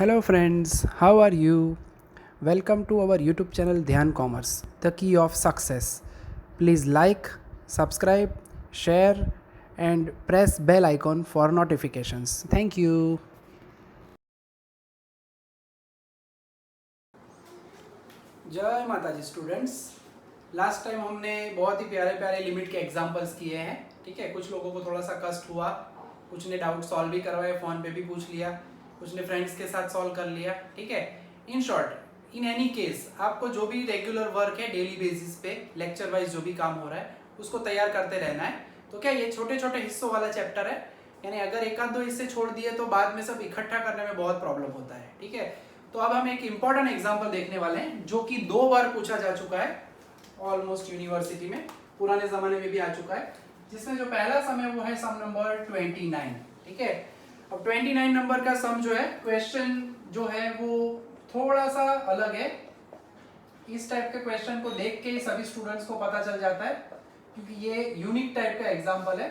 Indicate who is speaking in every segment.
Speaker 1: Hello friends, how are you? Welcome to our YouTube channel Dhyan Commerce, the key of success. Please like, subscribe, share and press bell icon for notifications. Thank you. जय माता जी students. Last time हमने बहुत ही प्यारे प्यारे limit के examples किए हैं। ठीक है, कुछ लोगों को थोड़ा सा कष्ट हुआ, कुछ ने डाउट सॉल्व भी करवाए, फ़ोन पे भी पूछ लिया, कुछ ने फ्रेंड्स के साथ सॉल्व कर लिया। ठीक है, in short, in any case आपको जो भी रेगुलर वर्क है डेली बेसिस पे लेक्चर वाइज जो भी काम हो रहा है उसको तैयार करते रहना है। तो क्या ये छोटे छोटे हिस्सों वाला चैप्टर है, यानी अगर एक आध दो हिस्से छोड़ दिए तो बाद में सब इकट्ठा करने में बहुत प्रॉब्लम होता है। ठीक है, तो अब हम एक इंपॉर्टेंट एग्जांपल देखने वाले हैं जो कि 2 बार पूछा जा चुका है ऑलमोस्ट यूनिवर्सिटी में, पुराने जमाने में भी आ चुका है, जिसमें जो पहला सम है वो है सम नंबर 29। ठीक है, अब 29 नंबर का सम जो है, क्वेश्चन जो है वो थोड़ा सा अलग है। इस टाइप के क्वेश्चन को देख के ही सभी स्टूडेंट्स को पता चल जाता है, क्योंकि ये यूनिक टाइप का एग्जाम्पल है।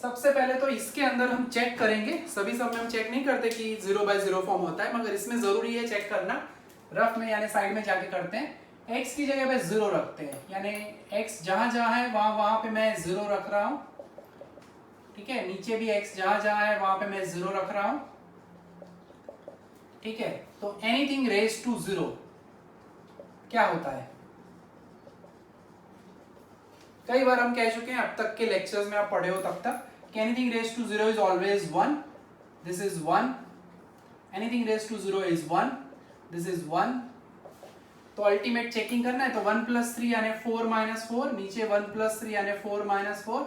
Speaker 1: सबसे पहले तो इसके अंदर हम चेक करेंगे, सभी सब में हम चेक नहीं करते कि 0/0 फॉर्म होता है, मगर इसमें जरूरी है चेक करना। रफ में यानी साइड में जाके करते हैं। x की जगह पे 0 रखते हैं, यानी x जहां जहां है वहां पे मैं 0 रख रहा हूं। ठीक है, नीचे भी x जहां जहां है वहां पे मैं 0 रख रहा हूं। ठीक है, तो एनीथिंग रेज टू 0 क्या होता है? कई बार हम कह चुके हैं, अब तक के लेक्चर्स में आप पढ़े हो तब तक, कि anything raise to 0 is always 1, this is 1, anything raise to 0 is 1, this is 1। तो अल्टीमेट चेकिंग करना है तो 1 + 3 यानी 4 - 4, नीचे 1 + 3 यानी 4 - 4,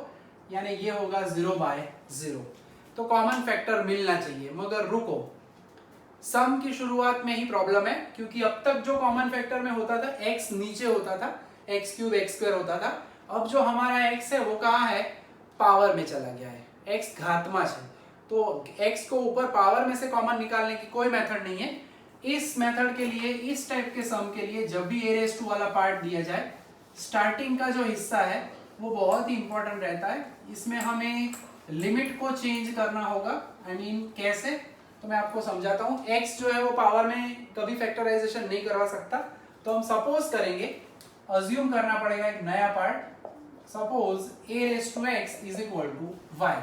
Speaker 1: यानी ये होगा 0/0। तो कॉमन फैक्टर मिलना चाहिए, मगर रुको, सम की शुरुआत में ही प्रॉब्लम है, क्योंकि अब तक जो कॉमन फैक्टर में होता था x नीचे होता था, x³ x² होता था। अब जो हमारा x है वो कहाँ है? पावर में चला गया है, x घातमांश है। तो x को ऊपर पावर में से कॉमन निकालने की कोई मेथड नहीं है। इस मेथड के लिए, इस टाइप के सम के लिए, जब भी a⁻² वाला पार्ट दिया जाए, स्टार्टिंग का जो हिस्सा है वो बहुत ही इंपॉर्टेंट रहता है। इसमें हमें लिमिट को चेंज करना होगा। आई मीन कैसे, तो मैं आपको समझाता हूँ। x जो है वो पावर में कभी फैक्टराइजेशन नहीं करवा सकता, तो हम सपोज करेंगे, अज्यूम करना पड़ेगा एक नया पार्ट। सपोज a⁻x = y,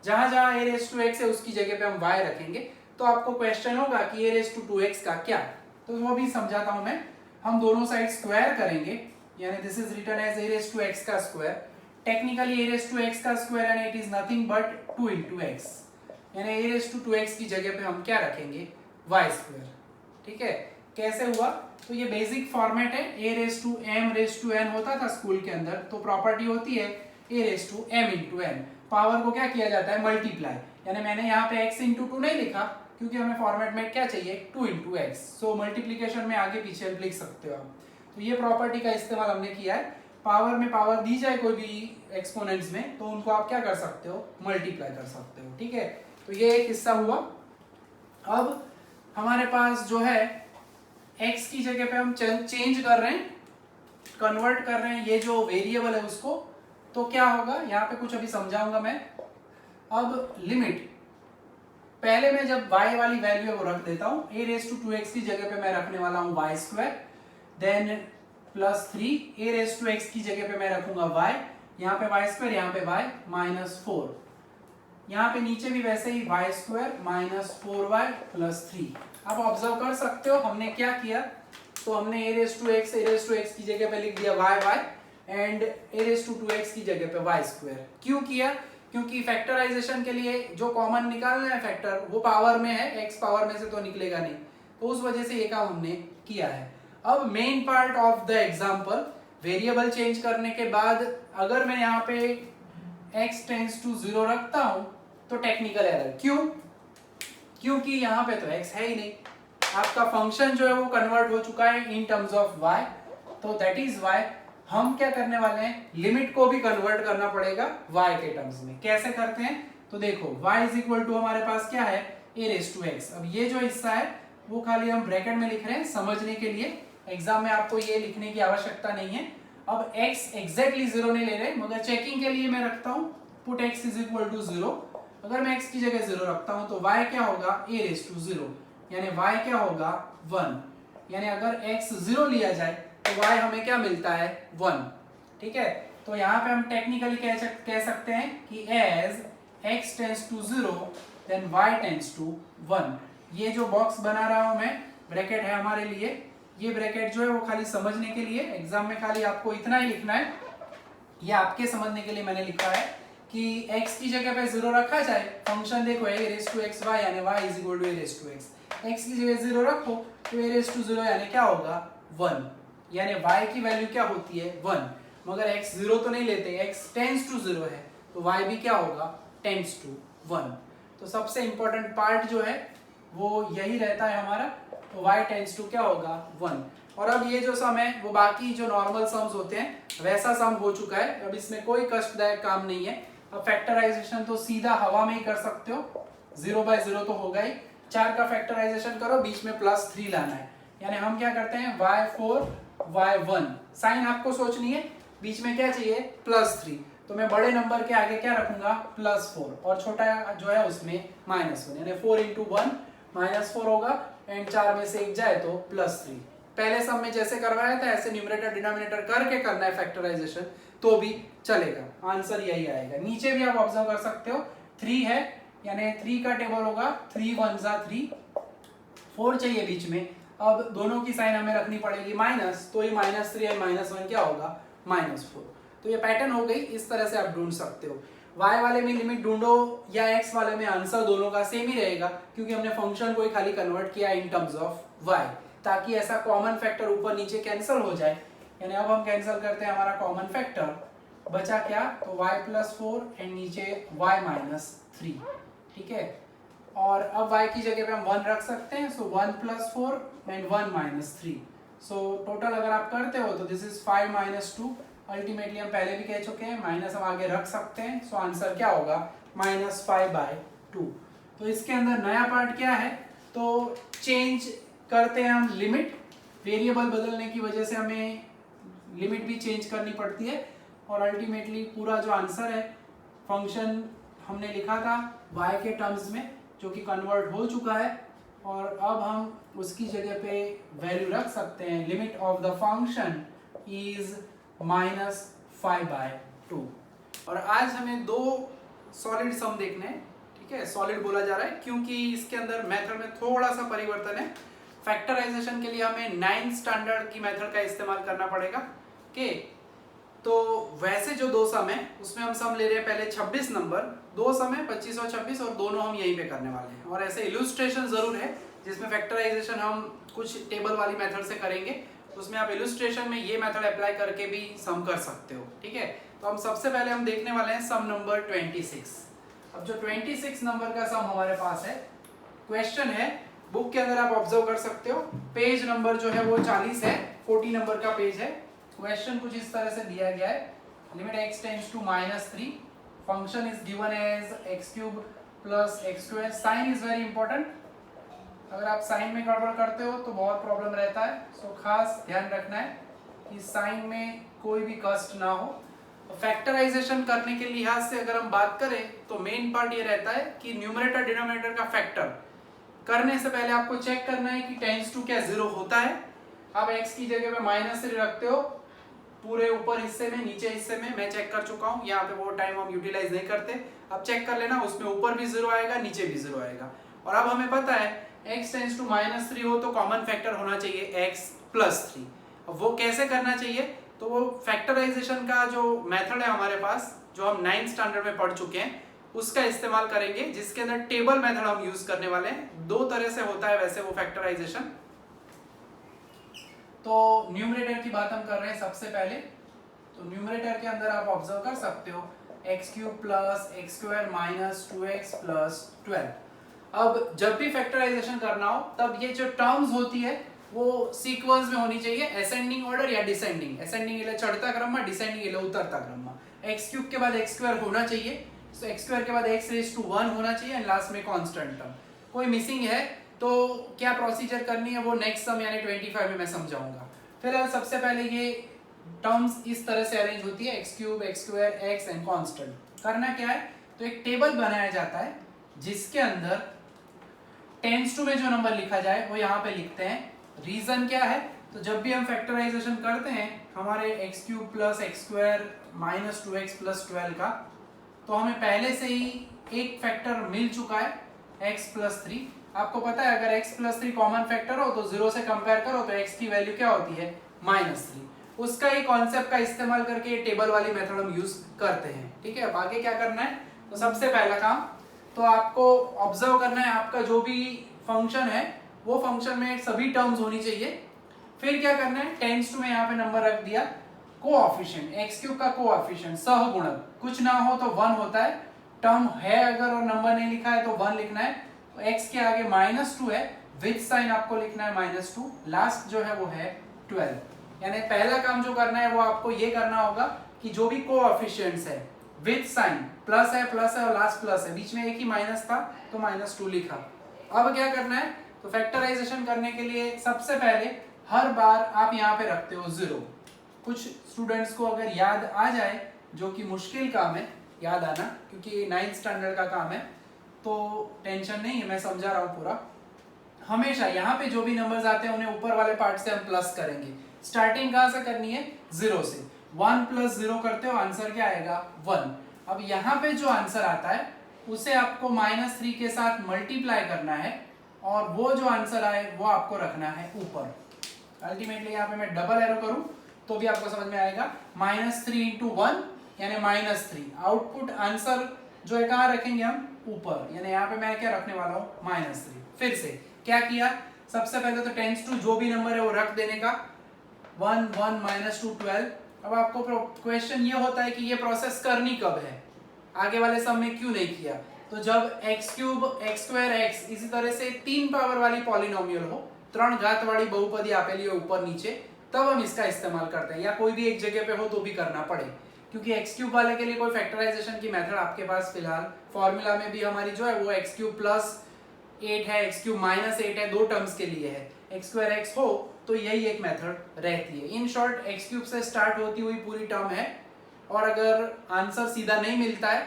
Speaker 1: जहां जहां a⁻x है उसकी जगह पे हम y रखेंगे। तो आपको क्वेश्चन होगा कि a⁻2x का क्या, तो वो भी समझाता हूं मैं। हम दोनों साइड स्क्वायर करेंगे, यानी this is written as a⁻x का स्क्वायर। टेक्निकली a⁻x का स्क्वायर यानी it is nothing but 2 × x, यानी a⁻2x की जगह पे हम क्या रखेंगे? y²। ठीक है, कैसे हुआ? तो ये बेसिक फॉर्मेट है। a⁻m⁻n होता था स्कूल के अंदर, तो प्रॉपर्टी होती है a⁻m × n। पावर को क्या किया जाता है? मल्टीप्लाई। यानी मैंने यहाँ पे x × 2 नहीं लिखा, क्योंकि हमें फॉर्मेट में क्या चाहिए? 2 × x। सो मल्टीप्लीकेशन में आगे पीछे लिख सकते हो आप। तो ये प्रॉपर्टी का इस्तेमाल हमने किया है। पावर में पावर दी जाए कोई भी एक्सपोनेंट्स में, तो उनको आप क्या कर सकते हो? मल्टीप्लाई कर सकते हो। ठीक है, तो ये एक हिस्सा हुआ। अब हमारे पास जो है x की जगह पे हम चेंज कर रहे हैं, कन्वर्ट कर रहे हैं ये जो वेरिएबल है उसको। तो क्या होगा यहाँ पे, कुछ अभी समझाऊंगा मैं। अब लिमिट, पहले मैं जब y वाली वैल्यू है वो रख देता हूँ। a⁻2x की जगह पे मैं रखने वाला हूँ y², देन +3 a⁻x की जगह पे मैं रखूंगा y, यहाँ पे y², यहाँ पे y -4, यहाँ पे नीचे भी वैसे ही y² -4y +3। आप ऑब्जर्व कर सकते हो हमने क्या किया, तो हमने a⁻x की जगह पे लिख दिया y एंड a⁻2x की जगह पे y²। क्यों किया? क्योंकि फैक्टराइजेशन के लिए जो कॉमन निकालना है फैक्टर, वो पावर में है, x पावर में से तो निकलेगा नहीं, तो उस वजह से ये काम हमने किया है। अब main part of the example, variable change करने के बाद अगर मैं यहाँ पे x टेंड्स टू 0 रखता हूं तो टेक्निकल एरर। क्यों? क्योंकि यहाँ पे तो x है ही नहीं, आपका फंक्शन जो है वो कन्वर्ट हो चुका है इन टर्म्स ऑफ y। तो दैट इज वाई हम क्या करने वाले हैं, लिमिट को भी कन्वर्ट करना पड़ेगा y के टर्म्स में। कैसे करते हैं? तो देखो y = हमारे पास क्या है? a⁻x। अब ये जो हिस्सा है वो खाली हम ब्रैकेट में लिख रहे हैं समझने के लिए, एग्जाम में आपको ये लिखने की आवश्यकता नहीं है। अब x एग्जैक्टली 0 नहीं ले रहे, मगर चेकिंग के लिए मैं रखता हूं पुट x = 0। अगर मैं x की जगह 0 रखता हूं तो y क्या होगा a रेज टू 0, यानी y क्या होगा 1, यानी अगर x 0 लिया जाए तो y हमें क्या मिलता है 1। ठीक है, तो यहाँ पे हम टेक्निकली कह सकते हैं कि as x tends to 0 then y tends to 1। ये जो बॉक्स बना रहा हूं मैं, ब्रैकेट है हमारे लिए, ये ब्रैकेट जो है वो खाली समझने के लिए, एग्जाम में खाली आपको इतना ही लिखना है, ये आपके समझने के लिए मैंने लिखा है कि x की जगह पे 0 रखा जाए, फंक्शन देखो a raise to x y यानी y is equal to a raise to x, x की जगह 0 रखो तो a रेज टू 0 यानी क्या होगा 1, यानी y की वैल्यू क्या होती है 1, मगर x 0 तो नहीं लेते, x टेंड्स टू 0 है तो y भी क्या होगा टेंड्स टू 1। तो सबसे इंपॉर्टेंट पार्ट जो है वो यही रहता है हमारा, तो y टेंड्स टू क्या होगा 1। और अब ये जो सम है वो बाकी जो नॉर्मल सम्स होते हैं वैसा सम हो चुका है, अब इसमें कोई कष्टदायक काम नहीं है। अब फैक्टराइजेशन तो सीधा हवा में ही कर सकते हो, 0 बाय 0 तो होगा ही, 4 का फैक्टराइजेशन करो, बीच में +3 लाना है, यानी हम क्या करते हैं y4 y1, साइन आपको सोचनी है, बीच में क्या चाहिए +3, तो मैं बड़े नंबर के आगे क्या रखूंगा +4 और छोटा जो है उसमें -1, यानी 4 × 1 -4 होगा, एंड 4 में से 1 जाए तो +3। पहले सम में जैसे करवाया था ऐसे न्यूमरेटर डिनोमिनेटर करके करना है फैक्टराइजेशन तो भी चलेगा, आंसर यही आएगा। नीचे भी आप ऑब्जर्व कर सकते हो 3 है, यानी 3 का टेबल होगा 3 1 3, 4 चाहिए बीच में, अब दोनों की साइन हमें रखनी पड़ेगी माइनस, तो ये -3 और -1 क्या होगा -4। तो ये पैटर्न हो गई, इस तरह से आप ढूंढ सकते हो। y वाले में लिमिट ढूंढो या x वाले में, आंसर दोनों का सेम ही रहेगा क्योंकि हमने फंक्शन को ही खाली कन्वर्ट किया इन टर्म्स ऑफ y, ताकि ऐसा कॉमन फैक्टर ऊपर नीचे कैंसिल हो जाए। यानी अब हम कैंसिल करते हैं, हमारा कॉमन फैक्टर बचा क्या, तो y +4 एंड नीचे y -3। ठीक है, और अब y की जगह पे हम 1 रख सकते हैं, सो 1 +4 एंड 1 -3, सो टोटल अगर आप करते हो तो दिस इज 5 -2, अल्टीमेटली हम पहले भी कह चुके हैं माइनस हम आगे रख सकते हैं, सो आंसर क्या होगा -5/2। तो इसके अंदर नया पार्ट क्या है, तो चेंज करते हैं हम लिमिट, वेरिएबल बदलने की वजह से हमें लिमिट भी चेंज करनी पड़ती है, और अल्टीमेटली पूरा जो आंसर है फंक्शन हमने लिखा था y के टर्म्स में जो कि कन्वर्ट हो चुका है, और अब हम उसकी जगह पे वैल्यू रख सकते हैं, limit of the function is -5/2। और आज हमें 2 सॉलिड सम देखने हैं। ठीक है, सॉलिड बोला जा रहा है क्योंकि इसके अंदर मेथड में थोड़ा सा परिवर्तन है, फैक्टराइजेशन के लिए हमें 9th स्टैंडर्ड की मेथड का इस्तेमाल करना पड़ेगा। ओके, तो वैसे जो 2 सम है उसमें हम सम ले रहे हैं पहले 26 नंबर, 2 सम है 25 और 26, और दोनों हम यहीं पे करने वाले हैं, और ऐसे इलुस्ट्रेशन जरूर है जिसमें फैक्टराइजेशन हम कुछ टेबल वाली मेथड से करेंगे, उसमें आप इलुस्ट्रेशन में ये मेथड अप्लाई करके भी सम कर सकते हो। ठीक है, तो हम सबसे पहले हम देखने वाले हैं सम नंबर 26। अब जो 26 नंबर का सम हमारे पास है, क्वेश्चन है, बुक के अंदर आप ऑब्जर्व कर सकते हो, पेज नंबर जो है वो 40 है, 40 नंबर का पेज है। क्वेश्चन कुछ इस तरह से दिया गया है, limit x tends to -3, function is given as x³ + x²। Sign is very important, अगर आप साइन में गड़बड़ करते हो तो बहुत प्रॉब्लम रहता है, सो खास ध्यान रखना है कि साइन में कोई भी कष्ट ना हो। फैक्टराइजेशन करने के लिहाज से अगर हम बात करें तो मेन पार्ट ये रहता है कि न्यूमरेटर डिनोमिनेटर का फैक्टर करने से पहले आपको चेक करना है कि टेंड्स टू क्या 0 होता है। आप x की जगह पे -3 रखते हो पूरे ऊपर हिस्से में, नीचे हिस्से में मैं चेक कर चुका हूँ, यहाँ पे वो टाइम हम यूटिलाइज नहीं करते, अब चेक कर लेना, उसमें ऊपर भी 0 आएगा नीचे भी 0 आएगा। और अब हमें पता है x टेंड्स टू -3 हो तो कॉमन फैक्टर होना चाहिए x +3। अब वो कैसे करना चाहिए, तो वो फैक्टराइजेशन का जो मेथड है हमारे पास, जो हम 9th स्टैंडर्ड में पढ़ चुके हैं, उसका इस्तेमाल करेंगे, जिसके अंदर टेबल मेथड हम यूज करने वाले हैं। 2 तरह से होता है वैसे वो फैक्टराइजेशन। तो न्यूमरेटर की बात हम कर रहे हैं सबसे पहले, तो न्यूमरेटर के अंदर आप ऑब्जर्व कर सकते हो x³ + x² - 2x + 12। अब जब भी फैक्टराइजेशन करना हो तब ये जो टर्म्स होती है वो सीक्वेंस में होनी चाहिए, असेंडिंग ऑर्डर या डिसेंडिंग, असेंडिंग એટલે चढ़ता क्रम में, डिसेंडिंग એટલે उतरता क्रम में। x³ के बाद x² होना चाहिए, तो x² के बाद x⁻1 होना चाहिए, एंड लास्ट में कांस्टेंट टर्म। कोई मिसिंग है तो क्या प्रोसीजर करनी है वो नेक्स्ट सम यानी 25 में मैं समझाऊंगा। फिलहाल सबसे पहले ये टर्म्स इस तरह से अरेंज होती है, x³ x² x and constant. करना क्या है, तो एक टेबल बनाया जाता है जिसके अंदर 10 में जो नंबर लिखा जाए वो यहाँ पे लिखते हैं। रीजन क्या है, तो जब भी हम फैक्टराइजेशन करते हैं हमारे x cube plus x square minus 2x plus 12 का, तो हमें पहले से ही एक फैक्टर मिल चुका है x प्लस 3। आपको पता है अगर x प्लस 3 कॉमन फैक्टर हो तो 0 से कंपेयर करो तो x की वैल्यू क्या होती है -3। उसका ही कॉन्सेप्ट का इस्तेमाल करके ये टेबल वाली मेथड हम यूज करते हैं। ठीक है, अब आगे क्या करना है, तो सबसे पहला काम तो आपको ऑब्जर्व करना है आपका जो भी फंक्शन है वो फंक्शन में सभी टर्म्स होनी चाहिए। फिर क्या करना है, 10 में यहाँ पे नंबर रख दिया, कोऑफिशिएंट एक्स क्यूब का कोऑफिशिएंट सहगुणक कुछ ना हो तो 1 होता है, टर्म है अगर और नंबर नहीं लिखा है तो 1 लिखना है। तो x के आगे -2 है, विथ साइन आपको लिखना है -2, लास्ट जो है वो है 12। यानी पहला काम जो करना है वो आपको ये करना होगा कि जो भी कोऑफिशिएंट्स है विथ साइन प्लस है और लास्ट प्लस है, बीच में एक ही माइनस था तो -2 लिखा। अब क्या करना है, तो फैक्टराइजेशन करने के लिए सबसे पहले हर बार आप यहाँ पे रखते हो 0। कुछ स्टूडेंट्स को अगर याद आ जाए, जो कि मुश्किल काम है याद आना क्योंकि 9th स्टैंडर्ड का काम है, तो टेंशन नहीं है, मैं समझा रहा हूँ पूरा। हमेशा यहाँ पे जो भी नंबर्स आते हैं उन्हें ऊपर वाले पार्ट से हम प्लस करेंगे। स्टार्टिंग कहाँ से करनी है, 0 से। 1 + 0 करते हो, आंसर क्या आएगा 1। अब यहाँ पे जो आंसर आता है उसे आपको -3 के साथ मल्टीप्लाई करना है और वो जो आंसर आए वो आपको रखना है ऊपर। अल्टीमेटली यहाँ पे मैं डबल एरो करूं तो भी आपको समझ में आएगा, -3 × 1 यानी -3। आउटपुट आंसर जो है कहाँ रखेंगे हम, ऊपर, यानी यहाँ पे मैं क्या रखने वाला हूँ -3। फिर से क्या किया, सबसे पहले तो 10 जो भी नंबर है वो रख देने का, 1 1 -2 12। अब आपको क्वेश्चन ये होता है कि ये प्रोसेस करनी कब है, आगे वाले सब में क्यों नहीं किया। तो जब x³ x² x इसी तरह से 3 पावर वाली पॉलिनोमियल हो, 3 घात वाली बहुपदी आपेली हो ऊपर नीचे, तब हम इसका इस्तेमाल करते हैं, या कोई भी एक जगह पे हो तो भी करना पड़े, क्योंकि x³ वाले के लिए कोई फैक्टराइजेशन की मेथड आपके पास फिलहाल फॉर्मूला में भी हमारी जो है वो x³ + 8 है, x³ - 8 है, 2 टर्म्स के लिए है। x² x हो तो यही एक मेथड रहती है। इन शॉर्ट x³ से स्टार्ट होती हुई पूरी टर्म है, और अगर आंसर सीधा नहीं मिलता है,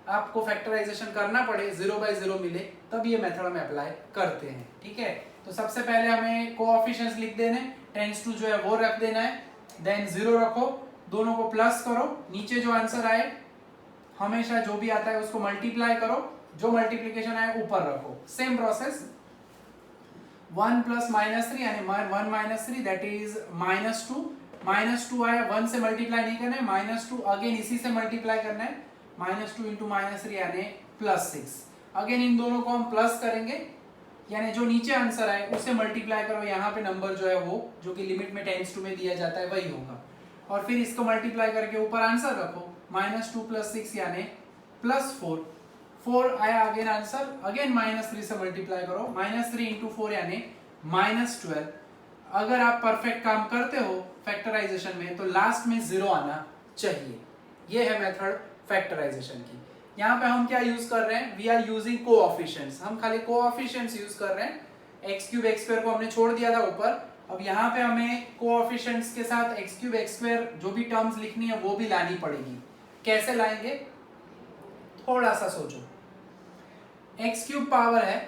Speaker 1: आपको फैक्टराइजेशन करना पड़े, 0/0 मिले, तब ये मेथड हम अप्लाई करते हैं। ठीक है, तो सबसे पहले हमें कोएफिशिएंट्स लिख देने, 10 जो है वो रख देना है, देन 0 रखो, दोनों को प्लस करो, नीचे जो आंसर आए हमेशा जो भी आता है उसको मल्टीप्लाई करो, जो मल्टीप्लिकेशन आए ऊपर रखो। सेम प्रोसेस, 1 + -3 यानी 1 - 3 दैट इज -2। -2 आया, 1 से मल्टीप्लाई नहीं करना है, -2 अगेन इसी से मल्टीप्लाई करना है, -2 × -3 यानी +6। अगेन इन दोनों को हम प्लस करेंगे, यानी जो नीचे आंसर आए उसे मल्टीप्लाई करो, यहाँ पे नंबर जो है वो जो कि लिमिट में 10 में दिया जाता है वही होगा, और फिर इसको मल्टीप्लाई करके ऊपर आंसर रखो, -2 + 6 यानी +4। 4 आया अगेन आंसर, अगेन -3 से मल्टीप्लाई करो, -3 × 4 यानी -12। अगर आप परफेक्ट काम करते हो फैक्टराइजेशन में तो लास्ट में 0 आना चाहिए। ये है मेथड फैक्टराइजेशन की। यहाँ पे हम क्या यूज कर रहे हैं, वी आर यूजिंग कोऑफिशिएंट्स, हम खाली कोऑफिशिएंट्स यूज कर रहे हैं। x³ x² को हमने छोड़ दिया था ऊपर, अब यहाँ पे हमें कोऑफिशिएंट्स के साथ x³ x² जो भी टर्म्स लिखनी है वो भी लानी पड़ेगी। कैसे लाएंगे, थोड़ा सा सोचो। x³ पावर है,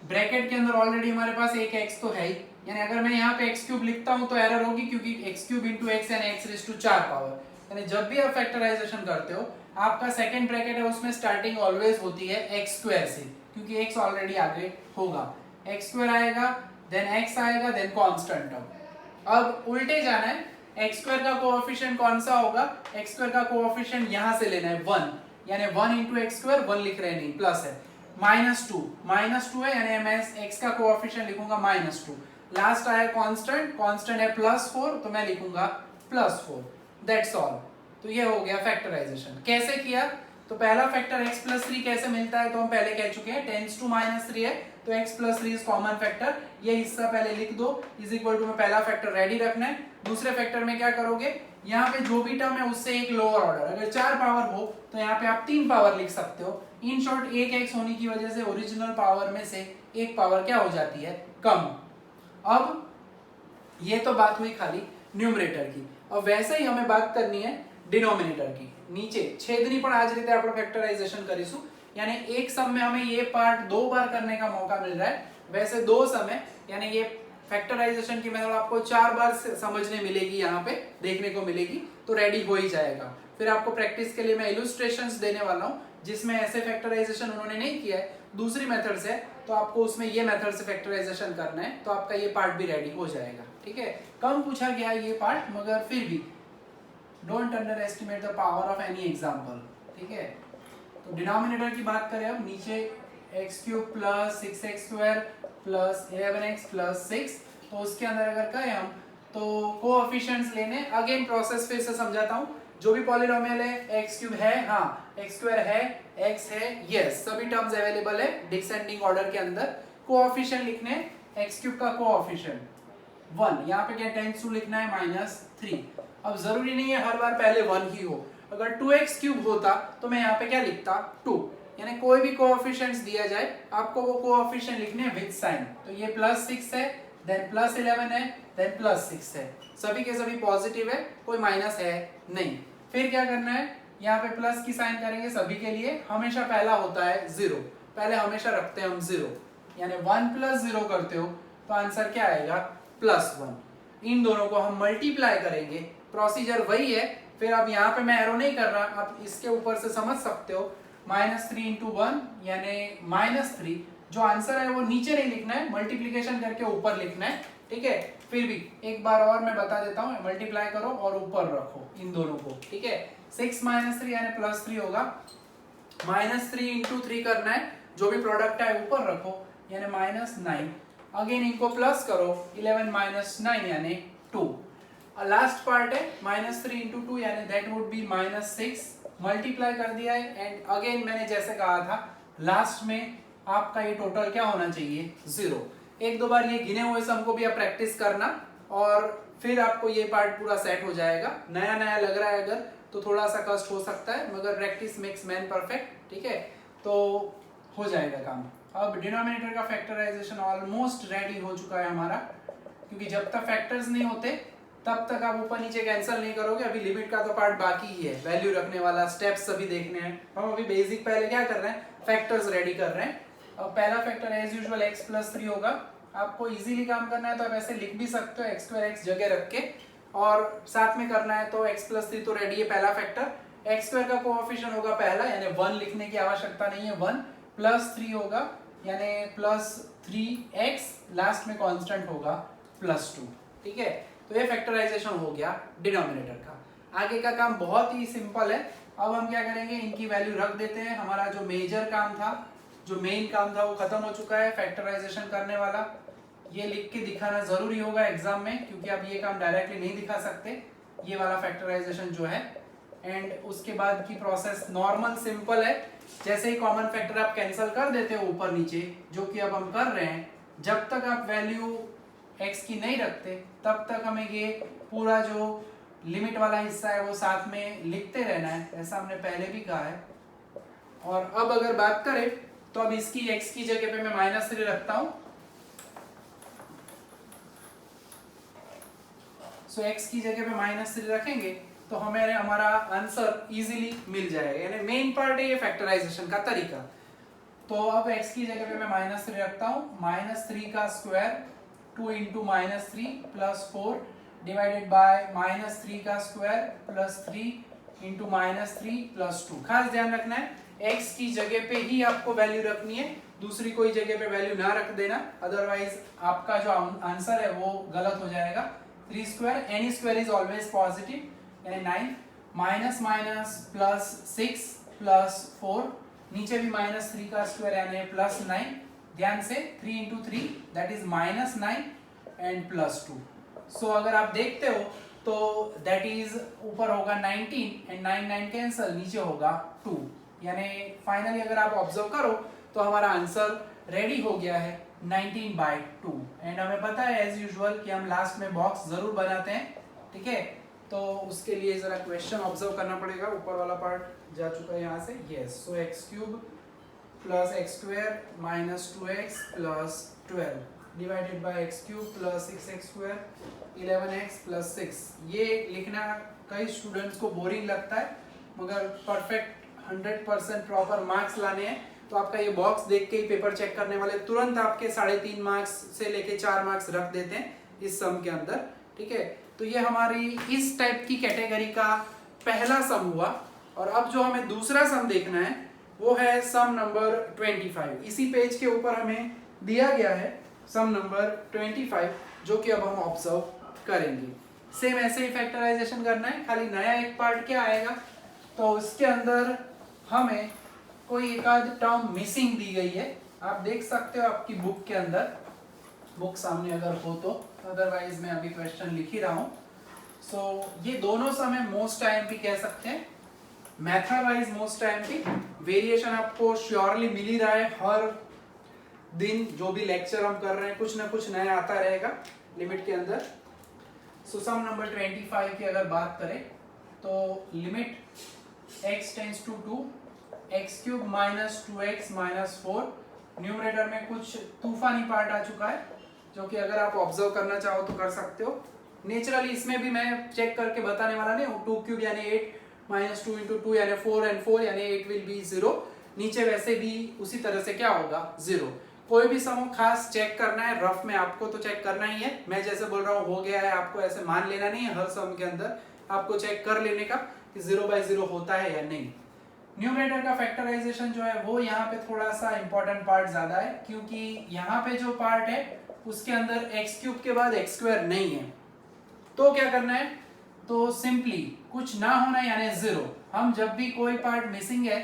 Speaker 1: ब्रैकेट के अंदर ऑलरेडी हमारे पास एक x तो है ही, यानी अगर मैं यहाँ पे x³ लिखता हूँ तो एरर होगी, क्योंकि x³ × x यानी x⁴ पावर। यानी जब भी आप फैक्टराइजेशन करते हो आपका सेकंड ब्रैकेट है उसमें स्टार्टिंग ऑलवेज होती है x² से, क्योंकि x ऑलरेडी आगे होगा, x² आएगा, देन x आएगा, देन कांस्टेंट टर्म। अब उल्टे जाना है, x² का कोएफिशिएंट कौन सा होगा, x² का कोएफिशिएंट यहां से लेना है 1, यानी 1 × x², 1 लिख रहे नहीं, प्लस है, -2 है, यानी मैं x का कोएफिशिएंट लिखूंगा -2। लास्ट आया कांस्टेंट है +4, तो मैं लिखूंगा +4, दैट्स ऑल। तो ये हो गया फैक्टराइजेशन। कैसे किया, तो पहला फैक्टर x + 3 कैसे मिलता है तो हम पहले कह चुके हैं, 10 to -3 है तो x + 3 इज कॉमन फैक्टर, ये हिस्सा पहले लिख दो, इज इक्वल टू में पहला फैक्टर रेडी रखना है। दूसरे फैक्टर में क्या करोगे, यहाँ पे जो भी टर्म है उससे एक लोअर ऑर्डर, अगर 4 पावर हो तो यहाँ पे आप 3 पावर लिख सकते हो। इन शॉर्ट एक x होने की वजह से ओरिजिनल पावर में से एक पावर क्या हो जाती है, कम। अब ये तो बात हुई खाली न्यूमरेटर की, अब वैसे ही हमें बात करनी है डिनोमिनेटर की। નીચે છેદની પણ આ જ રીતે આપણે ફેક્ટરાइजेशन કરીશું, यानी एक सम में हमें ये पार्ट 2 बार करने का मौका मिल रहा है, वैसे 2 सम है, यानी ये फैक्टराइजेशन की मेथड आपको 4 बार समझने मिलेगी, यहाँ पे देखने को मिलेगी, तो रेडी हो ही जाएगा। फिर आपको प्रैक्टिस के लिए मैं इलस्ट्रेशंस देने वाला हूँ जिसमें ऐसे फैक्टराइजेशन उन्होंने नहीं किया है, दूसरी मेथड से, तो आपको उसमें ये मेथड से फैक्टराइजेशन करना है, तो आपका ये पार्ट भी रेडी हो जाएगा। ठीक है, कम पूछा गया ये पार्ट, मगर फिर भी don't under estimate the power of any example. ठीक है, तो डिनोमिनेटर की बात करें अब, नीचे x cube plus 6x² plus 11x plus 6, तो उसके अंदर अगर करें हम तो कोएफिशिएंट्स लेने, अगेन प्रोसेस फिर से समझाता हूँ। जो भी पॉलिनोमियल है, एक्स क्यूब है, हाँ एक्स स्क्वायर है, एक्स है, यस सभी टर्म्स अवेलेबल है डिसेंडिंग ऑर्डर के अंदर। कोएफिशिएंट लिखने, एक्स क्यूब का कोएफिशिएंट 1, यहाँ पे क्या टेंस टू लिखना है -3। अब जरूरी नहीं है हर बार पहले 1 ही हो, अगर 2x क्यूब होता तो मैं यहाँ पे क्या लिखता 2, यानी कोई भी कोएफिशिएंट्स दिया जाए आपको वो कोएफिशिएंट लिखने विद साइन, तो ये +6 है, देन +11 है, देन +6 है, सभी के सभी पॉजिटिव है, कोई माइनस है नहीं। फिर क्या करना है, यहाँ पे प्लस की साइन करेंगे सभी के लिए, हमेशा पहला होता है 0, पहले हमेशा रखते हैं हम 0, यानी 1 + 0 करते हो तो आंसर क्या आएगा +1। इन दोनों को हम मल्टीप्लाई करेंगे, प्रोसीजर वही है। फिर अब यहाँ पे मैं एरो नहीं कर रहा, आप इसके ऊपर से समझ सकते हो, -3 × 1 यानी -3, जो आंसर है वो नीचे नहीं लिखना है, मल्टीप्लिकेशन करके ऊपर लिखना है। ठीक है, फिर भी एक बार और मैं बता देता हूँ, मल्टीप्लाई करो और ऊपर रखो इन दोनों को। ठीक है, 6 - 3 यानी +3 होगा, -3 × 3 करना है, जो भी प्रोडक्ट है ऊपर रखो, यानी -9, अगेन इनको प्लस करो, 11 - 9 यानी 2, लास्ट पार्ट है -3 × 2 यानी दैट वुड बी -6, मल्टीप्लाई कर दिया है, एंड अगेन मैंने जैसे कहा था लास्ट में आपका ये टोटल क्या होना चाहिए 0। एक दो बार ये गिने हुए सम को भी आप प्रैक्टिस करना, और फिर आपको ये पार्ट पूरा सेट हो जाएगा। नया नया लग रहा है अगर तो थोड़ा सा कष्ट हो सकता है, मगर प्रैक्टिस मेक्स मैन परफेक्ट। ठीक है, तो हो जाएगा काम। अब डिनोमिनेटर का फैक्टराइजेशन ऑलमोस्ट रेडी हो चुका है हमारा, क्योंकि जब तक फैक्टर्स नहीं होते तब तक आप ऊपर नीचे कैंसिल नहीं करोगे। अभी लिमिट का तो पार्ट बाकी ही है, वैल्यू रखने वाला, स्टेप्स सभी देखने हैं। हम अभी बेसिक पहले क्या कर रहे हैं, फैक्टर्स रेडी कर रहे हैं। अब पहला फैक्टर एज यूजुअल x + 3 होगा, आपको इजीली काम करना है तो आप ऐसे लिख भी सकते हो x² जगह रख के, और साथ में करना है तो x + 3 तो रेडी है पहला फैक्टर। x² का कोएफिशिएंट होगा पहला, यानी 1 लिखने की आवश्यकता नहीं है, 1 + 3 होगा यानी +3x, लास्ट में कांस्टेंट होगा +2। ठीक है, तो ये फैक्टराइजेशन हो गया डिनोमिनेटर का। आगे का काम बहुत ही सिंपल है। अब हम क्या करेंगे, इनकी वैल्यू रख देते हैं। हमारा जो मेजर काम था, जो मेन काम था वो खत्म हो चुका है, फैक्टराइजेशन करने वाला। ये लिख के दिखाना जरूरी होगा एग्जाम में, क्योंकि आप ये काम डायरेक्टली नहीं दिखा सकते, ये वाला फैक्टराइजेशन जो है। एंड उसके बाद की प्रोसेस नॉर्मल सिंपल है, जैसे ही कॉमन फैक्टर आप कैंसिल कर देते हो ऊपर नीचे, जो कि अब हम कर रहे हैं। जब तक आप वैल्यू x की नहीं रखते तब तक हमें ये पूरा जो लिमिट वाला हिस्सा है वो साथ में लिखते रहना है, ऐसा हमने पहले भी कहा है। और अब अगर बात करें तो अब इसकी x की जगह पे मैं -3 रखता हूं, सो x की जगह पे -3 रखेंगे तो हमें हमारा आंसर इजीली मिल जाएगा। यानी मेन पार्ट है ये फैक्टराइजेशन का तरीका। तो अब x की जगह पे मैं -3 रखता हूं, -3 का स्क्वायर 2 × -3 + 4 डिवाइडेड बाय -3 का स्क्वायर +3 × -3 + 2। खास ध्यान रखना है x की जगह पे ही आपको वैल्यू रखनी है, दूसरी कोई जगह पे वैल्यू ना रख देना, अदरवाइज आपका जो आंसर है वो गलत हो जाएगा। 3² N E square is always positive, यानी 9 +6 + 4, नीचे भी -3 का स्क्वायर यानी +9। ध्यान से 3 × 3 दैट इज -9 एंड +2। सो अगर आप देखते हो तो दैट इज ऊपर होगा 19 एंड 9 9 कैंसिल, नीचे होगा 2, यानी फाइनली अगर आप ऑब्जर्व करो तो हमारा आंसर रेडी हो गया है 19/2। एंड हमें पता है एज यूजुअल कि हम लास्ट में बॉक्स जरूर बनाते हैं। ठीक है, तो उसके लिए जरा क्वेश्चन ऑब्जर्व करना पड़ेगा। ऊपर वाला पार्ट जा चुका है यहाँ से, yes. So x³ + x² - 2x + 12 divided by x³ + 6x² 11x + 6। ये लिखना कई स्टूडेंट्स को बोरिंग लगता है, मगर परफेक्ट 100% प्रॉपर मार्क्स लाने हैं तो आपका ये बॉक्स देख के ही पेपर चेक करने वाले तुरंत आपके 3.5 मार्क्स से लेके 4 मार्क्स रख देते हैं इस सम के अंदर। ठीक है, तो ये हमारी इस टाइप की कैटेगरी का पहला सम हुआ। और अब जो हमें दूसरा सम देखना है वो है सम नंबर 25। इसी पेज के ऊपर हमें दिया गया है सम नंबर 25, जो कि अब हम ऑब्जर्व करेंगे। सेम ऐसे ही फैक्टराइजेशन करना है, खाली नया एक पार्ट क्या आएगा, तो उसके अंदर हमें कोई एक आध टर्म मिसिंग दी गई है। आप देख सकते हो आपकी बुक के अंदर, बुक सामने अगर हो तो, अदरवाइज मैं अभी क्वेश्चन लिख ही रहा हूँ। सो ये दोनों समय मोस्ट आईएमपी कह सकते हैं, method wise most IMP. Variation आपको श्योरली मिल ही रहा है, हर दिन जो भी लेक्चर हम कर रहे हैं कुछ ना कुछ नया आता रहेगा लिमिट के अंदर। सो सम नंबर 25 की अगर बात करें तो limit x tends to 2 x cube minus 2x minus 4। Numerator में कुछ तूफानी पार्ट आ चुका है जो कि अगर आप ऑब्जर्व करना चाहो तो कर सकते हो। नेचुरली इसमें भी मैं चेक करके बताने वाला नहीं हूँ। 2 क्यूब यानी 8 माइनस 2 इंटू 2 यानी 4 एंड 4 यानी 8 विल बी 0। नीचे वैसे भी उसी तरह से क्या होगा 0। कोई भी सम खास चेक करना है रफ में आपको तो चेक करना ही है। मैं जैसे बोल रहा हूँ हो गया है, आपको ऐसे मान लेना नहीं है। हर सम के अंदर आपको चेक कर लेने का कि 0/0 होता है या नहीं। न्यूमरेटर का फैक्टराइजेशन जो है वो यहाँ पे थोड़ा सा इंपॉर्टेंट पार्ट ज्यादा है, क्योंकि यहाँ पे जो पार्ट है उसके अंदर x क्यूब के बाद x स्क्वायर नहीं है। तो क्या करना है, तो सिंपली कुछ ना होना यानी 0। हम जब भी कोई पार्ट मिसिंग है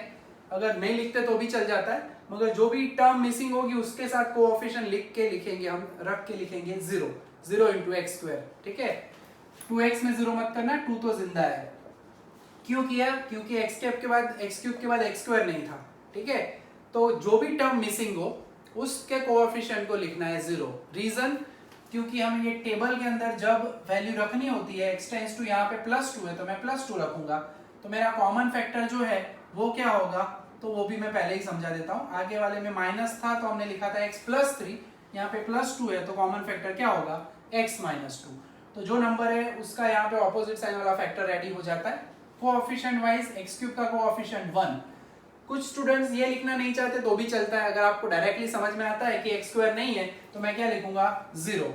Speaker 1: अगर नहीं लिखते तो भी चल जाता है, मगर जो भी टर्म मिसिंग होगी उसके साथ कोएफिशिएंट लिख के लिखेंगे, हम रख के लिखेंगे 0 इंटू एक्स स्क्वायर। ठीक है, 2x में 0 मत करना, 2 तो जिंदा है। क्यों किया, क्योंकि x क्यूब के बाद x स्क्वायर नहीं था। ठीक है, तो जो भी टर्म मिसिंग हो उसके कोएफिशिएंट को लिखना है 0। रीजन, क्योंकि हमें ये टेबल के अंदर जब वैल्यू रखनी होती है x टेंड्स टू यहाँ पे +2 है तो मैं +2 रखूंगा। तो मेरा कॉमन फैक्टर जो है वो क्या होगा, तो वो भी मैं पहले ही समझा देता हूँ। आगे वाले में माइनस था तो हमने लिखा था x +3, यहाँ पे +2 है तो कॉमन फैक्टर क्या होगा x -2। तो जो नंबर है उसका यहाँ पे ऑपोजिट साइन वाला फैक्टर रेडी हो जाता है। कोएफिशिएंट वाइज x क्यूब का कोएफिशिएंट 1। कुछ स्टूडेंट्स ये लिखना नहीं चाहते तो भी चलता है। अगर आपको डायरेक्टली समझ में आता है कि x स्क्वायर नहीं है तो मैं क्या लिखूंगा 0,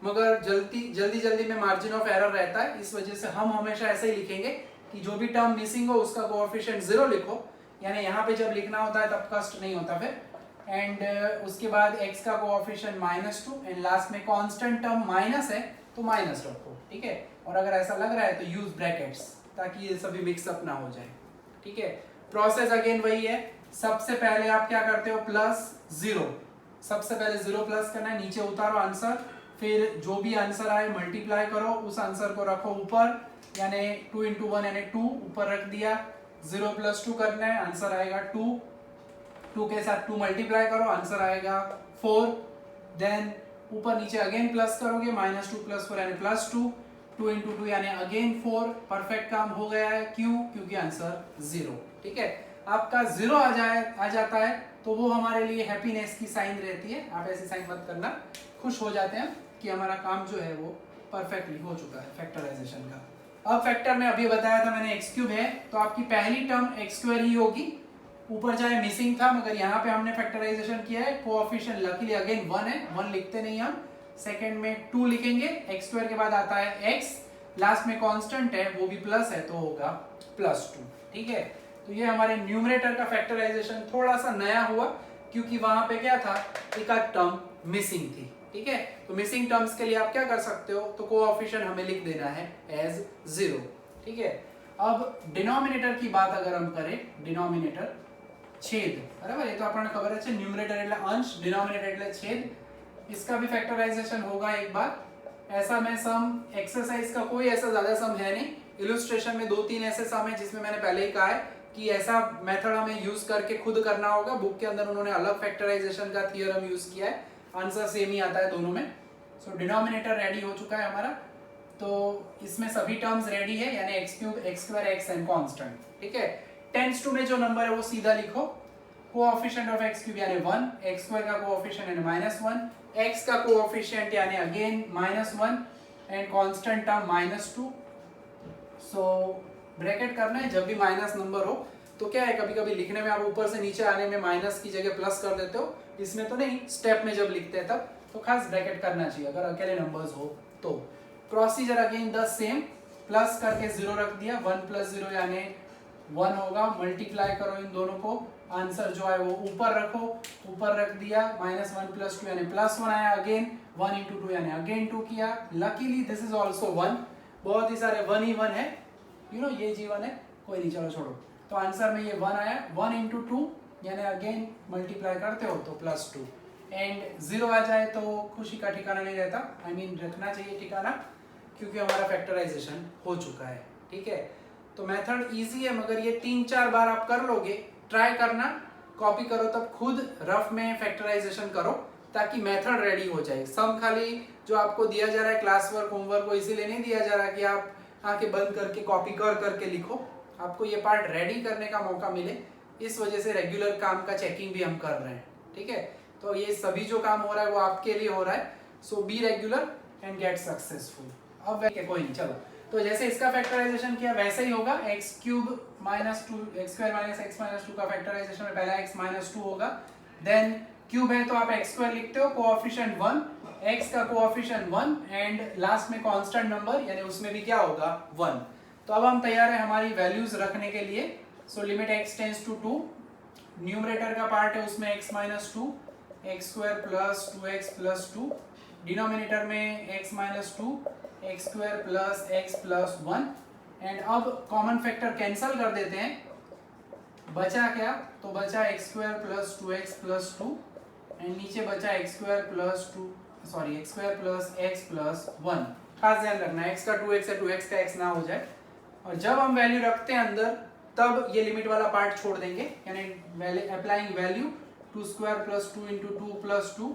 Speaker 1: मगर जल्दी में मार्जिन ऑफ एरर रहता है, इस वजह से हम हमेशा ऐसे ही लिखेंगे कि जो भी टर्म मिसिंग हो उसका कोएफिशिएंट 0 लिखो, यानी यहाँ पे जब लिखना होता है तब कष्ट नहीं होता फिर। एंड उसके बाद x का कोएफिशिएंट -2 एंड लास्ट में कांस्टेंट टर्म माइनस है तो माइनस रखो। ठीक है, और अगर ऐसा लग रहा है तो यूज ब्रैकेट्स ताकि ये सभी मिक्सअप ना हो जाए। ठीक है, प्रोसेस अगेन वही है। सबसे पहले आप क्या करते हो +0, सबसे पहले 0 प्लस करना है, नीचे उतारो आंसर, फिर जो भी आंसर आए मल्टीप्लाई करो, उस आंसर को रखो ऊपर, यानी 2 इंटू 1 यानी 2 ऊपर रख दिया। 0 + 2 करना है, आंसर आएगा 2। 2 के साथ 2 मल्टीप्लाई करो, आंसर आएगा 4। देन ऊपर नीचे अगेन प्लस करोगे, -2 + 4 यानी +2। 2 इंटू 2 यानी अगेन 4। परफेक्ट काम हो गया है, क्यों, क्योंकि आंसर 0। ठीक है, आपका 0 आ जाता है तो वो हमारे लिए हैप्पीनेस की साइन रहती है। आप ऐसी साइन मत करना, खुश हो जाते हैं कि हमारा काम जो है वो परफेक्टली हो चुका है फैक्टराइजेशन का। अब फैक्टर में अभी बताया था मैंने x क्यूब है तो आपकी पहली टर्म x स्क्वायर ही होगी। ऊपर जाए मिसिंग था मगर यहाँ पे हमने फैक्टराइजेशन किया है। कोएफिशिएंट लकीली अगेन 1 है, 1 लिखते नहीं हम, सेकंड में 2 लिखेंगे। x स्क्वायर के बाद आता है x, लास्ट में कांस्टेंट है वो भी प्लस है तो होगा +2। ठीक है, तो ये हमारे न्यूमरेटर का फैक्टराइजेशन थोड़ा सा नया हुआ क्योंकि वहां पे क्या था, एक आध टर्म मिसिंग थी। ठीक है, तो मिसिंग टर्म्स के लिए आप क्या कर सकते हो, तो कोएफिशिएंट हमें लिख देना है एज 0। ठीक है, अब डिनोमिनेटर की बात अगर हम करें, डिनोमिनेटर छेद, बराबर, ये तो आपने खबर है। न्यूमरेटर એટલે अंश, डिनोमिनेटर એટલે छेद, इसका भी फैक्टराइजेशन होगा एक बार। ऐसा मैं सम एक्सरसाइज का कोई ऐसा ज्यादा सम है नहीं, इलस्ट्रेशन में 2-3 ऐसे सम है जिसमें मैंने पहले ही कहा है कि ऐसा मेथड हमें यूज करके खुद करना होगा। बुक के अंदर उन्होंने अलग फैक्टराइजेशन का थियरम यूज किया है, आंसर सेम ही आता है दोनों में। सो डिनोमिनेटर रेडी हो चुका है हमारा, तो इसमें सभी टर्म्स रेडी है, यानी x cube, x square, x and constant. ठीक है, टेंड्स टू में जो नंबर है वो सीधा लिखो। कोएफिशिएंट ऑफ x क्यूब यानी 1, x स्क्वायर का कोएफिशिएंट यानी -1, x का कोएफिशिएंट यानी again -1 and constant term -2। So bracket करना है जब भी माइनस नंबर हो। तो क्या है, कभी कभी लिखने में आप ऊपर से नीचे आने में माइनस की जगह प्लस कर देते हो, इसमें तो नहीं, स्टेप में जब लिखते हैं तब तो खास ब्रैकेट करना चाहिए अगर अकेले नंबर्स हो तो। Procedure again the same, plus करके 0 रख दिया, 1 + 0 यानी 1 होगा, मल्टीप्लाई करो इन दोनों को, आंसर जो है वो ऊपर रखो, ऊपर रख दिया, -1 + 2 यानी +1 आया, अगेन 1 × 2 यानी अगेन 2 किया, लकीली दिस इज ऑल्सो 1, बहुत ही सारे 1 ही 1 है, ये जीवन है, कोई नहीं, चलो छोड़ो। तो आंसर में ये 1 आया, 1 × 2 यानी अगेन मल्टीप्लाई करते हो तो +2, एंड 0 आ जाए तो खुशी का ठिकाना नहीं रहता, आई मीन रखना चाहिए ठिकाना, क्योंकि हमारा फैक्टराइजेशन हो चुका है। ठीक है, तो मेथड इजी है, मगर ये 3-4 बार आप कर लोगे, ट्राई करना, कॉपी करो, तब खुद रफ में फैक्टराइजेशन करो ताकि मेथड रेडी हो जाए। सम खाली जो आपको दिया जा रहा है क्लास वर्क, होमवर्क, को इसीलिए नहीं दिया जा रहा कि आप आंखें बंद करके कॉपी कर करके लिखो, आपको ये पार्ट रेडी करने का मौका मिले, इस वजह से रेगुलर काम का चेकिंग भी हम कर रहे हैं। ठीक है, तो ये सभी जो काम हो रहा है वो आपके लिए हो रहा है, so be regular and get successful. अब कोई नहीं, चलो, तो जैसे इसका फैक्टराइजेशन किया वैसे ही होगा, x³ - 2 x² - x - 2 का फैक्टराइजेशन में पहला x - 2 होगा, देन क्यूब है तो आप x² लिखते हो, कोएफिशिएंट 1, x का कोएफिशिएंट 1 एंड लास्ट में कांस्टेंट नंबर यानी उसमें भी क्या होगा 1। तो अब हम तैयार है हमारी वैल्यूज रखने के लिए। So limit x tends to 2, numerator का पार्ट है उसमें x - 2, x² + 2x + 2, डिनोमिनेटर में x - 2, x² + x + 1, एंड अब कॉमन फैक्टर कैंसिल कर देते हैं, बचा क्या, तो बचा x² + 2x + 2 एंड नीचे बचा x² + x + 1। खास ध्यान रखना x का 2x है, 2x का x ना हो जाए, और जब हम वैल्यू रखते हैं अंदर तब ये लिमिट वाला पार्ट छोड़ देंगे, यानी अप्लाइंग वैल्यू 2² + 2 × 2 + 2,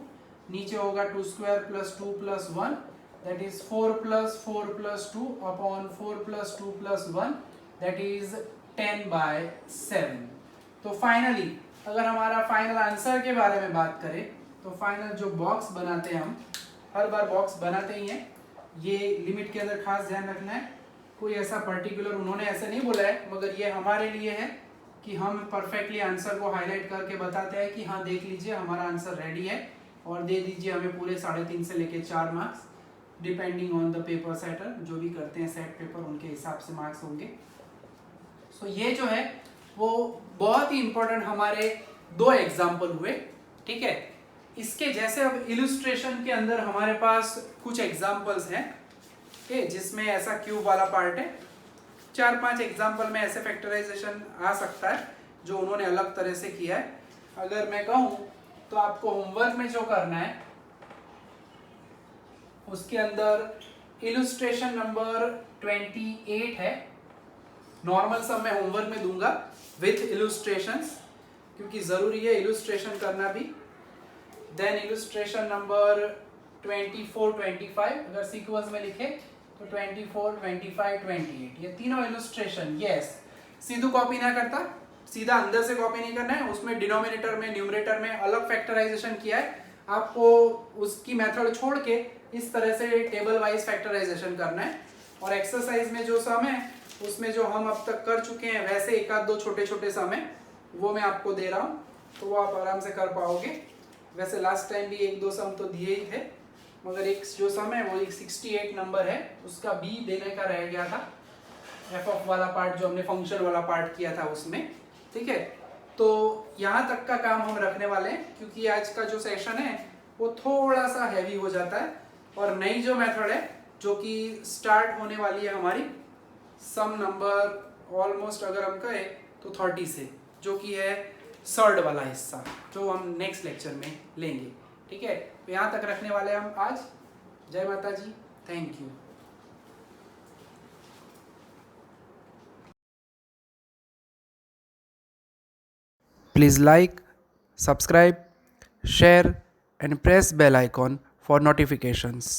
Speaker 1: नीचे होगा 2² + 2 + 1, that is 4 + 4 + 2 upon 4 + 2 + 1, that is 10/7। तो फाइनली अगर हमारा फाइनल आंसर के बारे में बात करें तो फाइनल जो बॉक्स बनाते हैं हम, हर बार बॉक्स बनाते ही हैं, ये लिमिट के अंदर खास ध्यान रखना है, कोई ऐसा पर्टिकुलर उन्होंने ऐसे नहीं बोला है, मगर ये हमारे लिए है कि हम परफेक्टली आंसर को हाईलाइट करके बताते हैं कि हाँ देख लीजिए हमारा आंसर रेडी है, और दे दीजिए हमें पूरे 3.5 से लेके 4 marks, depending on the paper setter, जो भी करते हैं सेट पेपर उनके हिसाब से मार्क्स होंगे। सो ये जो है वो बहुत ही इंपॉर्टेंट हमारे 2 एग्जाम्पल हुए। ठीक है, इसके जैसे अब इलस्ट्रेशन के अंदर हमारे पास कुछ एग्जाम्पल्स हैं, ठीक, जिसमें ऐसा क्यूब वाला पार्ट है, 4-5 एग्जाम्पल में ऐसे फैक्टराइजेशन आ सकता है जो उन्होंने अलग तरह से किया है। अगर मैं कहूँ तो आपको होमवर्क में जो करना है उसके अंदर इलस्ट्रेशन नंबर 28 है, नॉर्मल सब मैं होमवर्क में दूंगा विथ इलस्ट्रेशंस, क्योंकि जरूरी है इलस्ट्रेशन करना भी। देन इलस्ट्रेशन नंबर 24, 25, अगर सीक्वेंस में लिखे तो 24, 25, 28, ये तीनों इलस्ट्रेशन, यस, सीधू कॉपी ना करता, सीधा अंदर से कॉपी नहीं करना है, उसमें डिनोमिनेटर में न्यूमरेटर में अलग फैक्टराइजेशन किया है, आपको उसकी मेथड छोड़ के इस तरह से टेबल वाइज फैक्टराइजेशन करना है। और एक्सरसाइज में जो सम है उसमें जो हम अब तक कर चुके हैं वैसे 1-2 छोटे छोटे सम है वो मैं आपको दे रहा हूँ, तो वो आप आराम से कर पाओगे। वैसे लास्ट टाइम भी 1-2 सम तो दिए ही थे, मगर एक जो सम है वो 68 नंबर है, उसका बी देने का रह गया था, एफ ऑफ वाला पार्ट जो हमने फंक्शन वाला पार्ट किया था उसमें। ठीक है, तो यहाँ तक का काम हम रखने वाले हैं, क्योंकि आज का जो सेशन है वो थोड़ा सा हैवी हो जाता है, और नई जो मेथड है जो कि स्टार्ट होने वाली है हमारी सम नंबर ऑलमोस्ट अगर हम कहें तो 30 से, जो कि है सर्ड वाला हिस्सा जो हम नेक्स्ट लेक्चर में लेंगे। ठीक है, तो यहाँ तक रखने वाले हम आज। जय माता जी, thank you. Please like, subscribe, share and press bell icon for notifications.